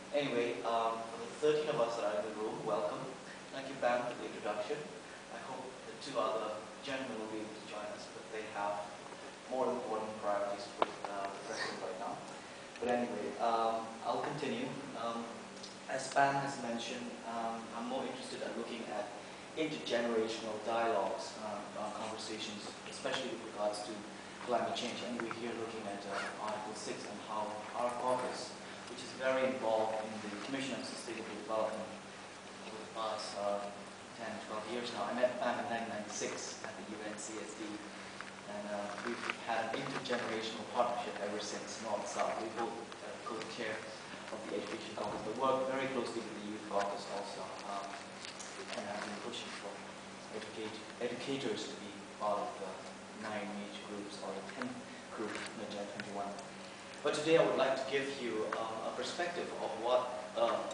Anyway, for the 13 of us that are in the room, welcome. Thank you, Pam, for the introduction. I hope the two other gentlemen will be able to join us, but they have more important priorities with the president right now. But anyway, I'll continue. As Pam has mentioned, I'm more interested in looking at intergenerational dialogues, conversations, especially with regards to climate change. And we're here looking at Article 6 and how our caucus, which is very involved in the Commission on Sustainable Development over the past 10, 12 years now. I met Pam in 1996 at the UNFCCC, and we've had an intergenerational partnership ever since, North-South. We both co-chair of the Education Caucus, but work very closely with the Youth Caucus also, and have been pushing for educators to be part of the 9 major groups, or the 10th group in the Agenda 21. But today I would like to give you a perspective of what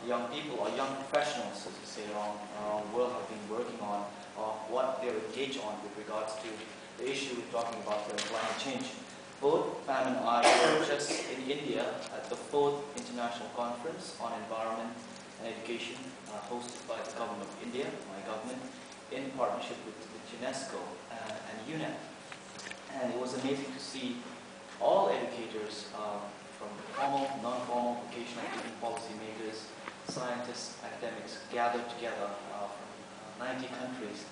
young people or young professionals, as we say, around the world have been working on, or what they're engaged on with regards to the issue we're talking about here, climate change. Both Pam and I were just in India at the 4th International Conference on Environment and Education, hosted by the Government of India, my government, in partnership with UNESCO and UNEP. And it was amazing to see all educators from formal, non-formal, vocational, even policymakers, scientists, academics gathered together from 90 countries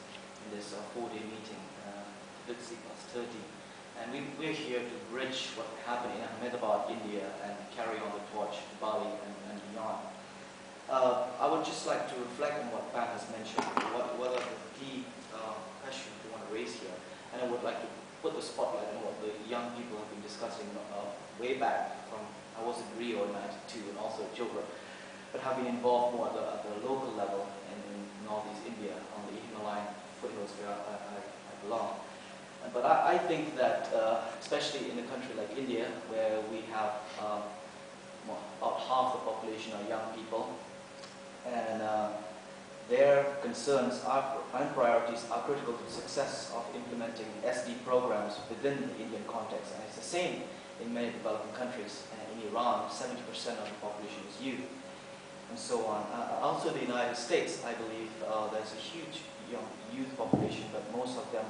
in this 4-day meeting, 50 plus 30. And we're here to bridge what happened in Ahmedabad, India, and carry on the torch to Bali and beyond. I would just like to reflect on what Pam has mentioned, what are the key questions we want to raise here. And I would like to put the spotlight on what the young people have been discussing way back from, I was in Rio in 92 and also Chopra, but have been involved more at the local level in Northeast India, on the Himalayan foothills where I belong. But I think that, especially in a country like India, where we have about half the population are young people, and their concerns and priorities are critical to the success of implementing SD programs within the Indian context. And it's the same in many developing countries. In Iran, 70% of the population is youth, and so on. Also in the United States, I believe there's a huge young youth population, but most of them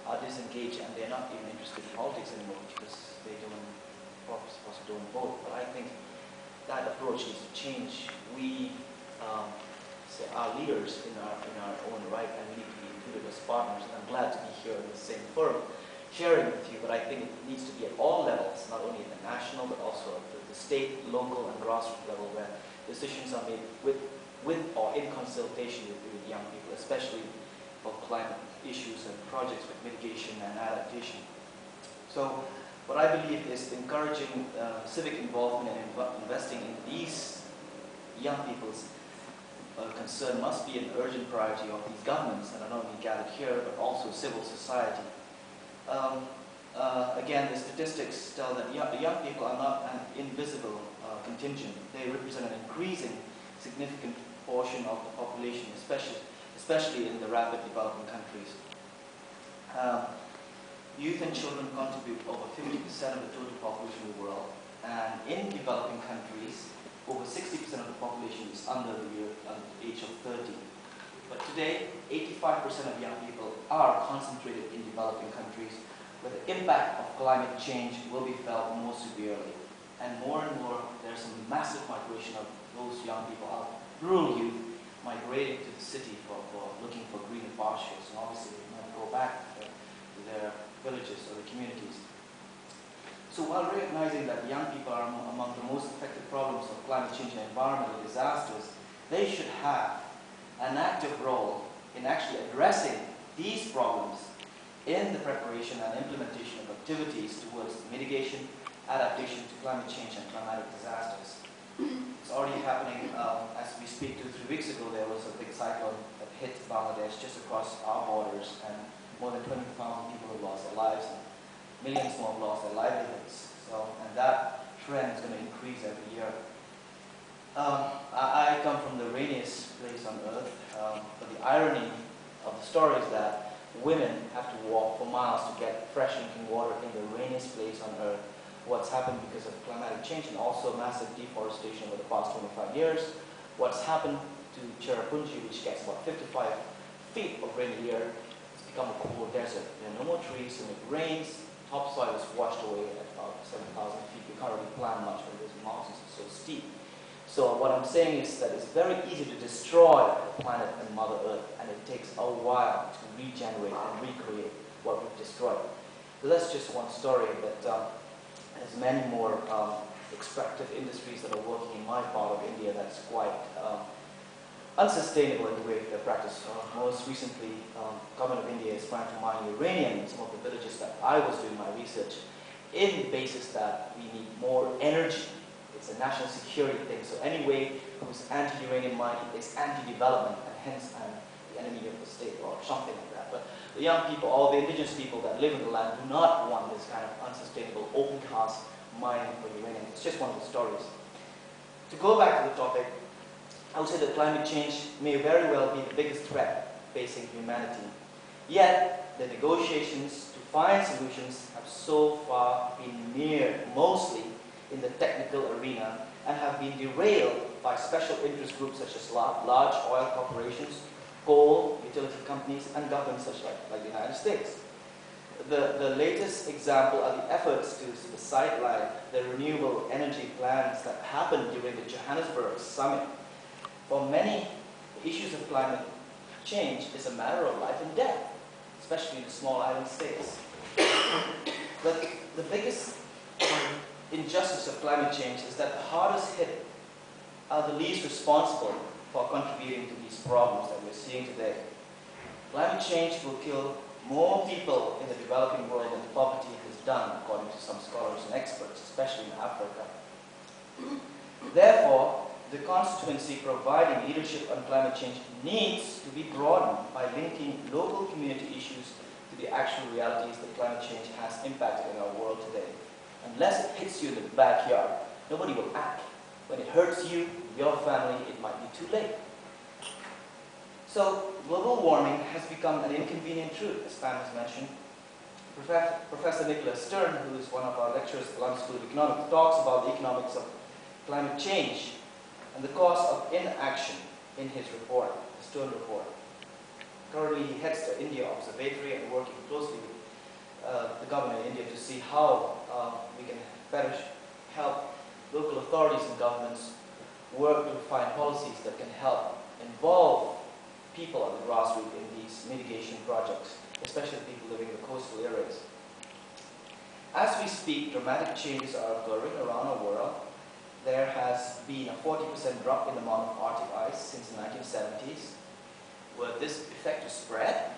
are disengaged and they're not even interested in politics anymore because they possibly don't vote. But I think that approach needs to change. We are leaders in our own right, and we need to be included as partners. And I'm glad to be here in the same forum, sharing with you. But I think it needs to be at all levels, not only at the national, but also at the state, local, and grassroots level, where decisions are made with or in consultation with young people, especially for climate issues and projects with mitigation and adaptation. So, what I believe is encouraging civic involvement and investing in these young people's concern must be an urgent priority of these governments that are not only gathered here, but also civil society. Again, the statistics tell that young people are not an invisible contingent. They represent an increasing significant portion of the population, especially in the rapid developing countries. Youth and children contribute over 50% of the total population of the world, and in developing countries, over 60% of the population is under the age of 30. But today, 85% of young people are concentrated in developing countries, where the impact of climate change will be felt more severely. And more, there's a massive migration of those young people out, rural youth, migrating to the city for looking for greener pastures, and obviously they want to go back to their villages or the communities. So while recognizing that young people are among the most affected problems of climate change and environmental disasters, they should have an active role in actually addressing these problems in the preparation and implementation of activities towards mitigation, adaptation to climate change and climatic disasters. It's already happening as we speak. 2-3 weeks ago, there was a big cyclone that hit Bangladesh just across our borders, and more than 20,000 people have lost their lives, and millions more have lost their livelihoods. And that trend is going to increase every year. I come from the rainiest place on earth, but the irony of the story is that women have to walk for miles to get fresh drinking water in the rainiest place on earth, what's happened because of climatic change and also massive deforestation over the past 25 years, what's happened to Cherrapunji, which gets about 55 feet of rain a year. It's become a cool desert. There are no more trees, so when it rains, topsoil is washed away at about 7,000 feet. You can't really plant much when those mountains are so steep. So what I'm saying is that it's very easy to destroy the planet and Mother Earth, and it takes a while to regenerate and recreate what we've destroyed. So that's just one story, but there's many more extractive industries that are working in my part of India that's quite unsustainable in the way they practice. Most recently, government of India is trying to mine uranium in some of the villages that I was doing my research in the basis that we need more energy. It's a national security thing, so any way who's anti-uranium mining is anti-development, and hence I'm the enemy of the state or something like that. But the young people, all the indigenous people that live in the land do not want this kind of unsustainable open cast mining for uranium. It's just one of the stories. To go back to the topic, I would say that climate change may very well be the biggest threat facing humanity. Yet, the negotiations to find solutions have so far been mirrored mostly in the technical arena and have been derailed by special interest groups such as large oil corporations, coal, utility companies, and governments such like the United States. The latest example are the efforts to sideline the renewable energy plans that happened during the Johannesburg summit. For many, the issues of climate change is a matter of life and death, especially in the small island states. But the biggest injustice of climate change is that the hardest hit are the least responsible for contributing to these problems that we're seeing today. Climate change will kill more people in the developing world than poverty has done, according to some scholars and experts, especially in Africa. Therefore, the constituency providing leadership on climate change needs to be broadened by linking local community issues to the actual realities that climate change has impacted in our world today. Unless it hits you in the backyard, nobody will act. When it hurts you, your family, it might be too late. So, global warming has become an inconvenient truth, as Pam has mentioned. Professor Nicholas Stern, who is one of our lecturers at the London School of Economics, talks about the economics of climate change and the cost of inaction in his report, the Stern report. Currently, he heads the India Observatory and working closely with the government of India to see how we can better help local authorities and governments work to find policies that can help involve people at the grassroots in these mitigation projects, especially people living in the coastal areas. As we speak, dramatic changes are occurring around our world. There has been a 40% drop in the amount of Arctic ice since the 1970s. Were this effect to spread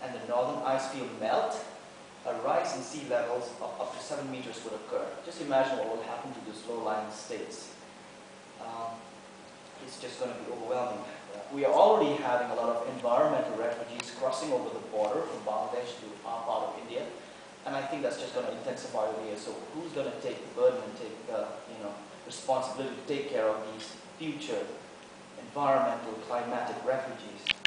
and the northern ice field melt, a rise in sea levels of up to 7 meters would occur. Just imagine what will happen to those low-lying states. It's just going to be overwhelming. We are already having a lot of environmental refugees crossing over the border from Bangladesh to our part of India, and I think that's just going to intensify over here. So who's going to take the burden and take the responsibility to take care of these future environmental, climatic refugees?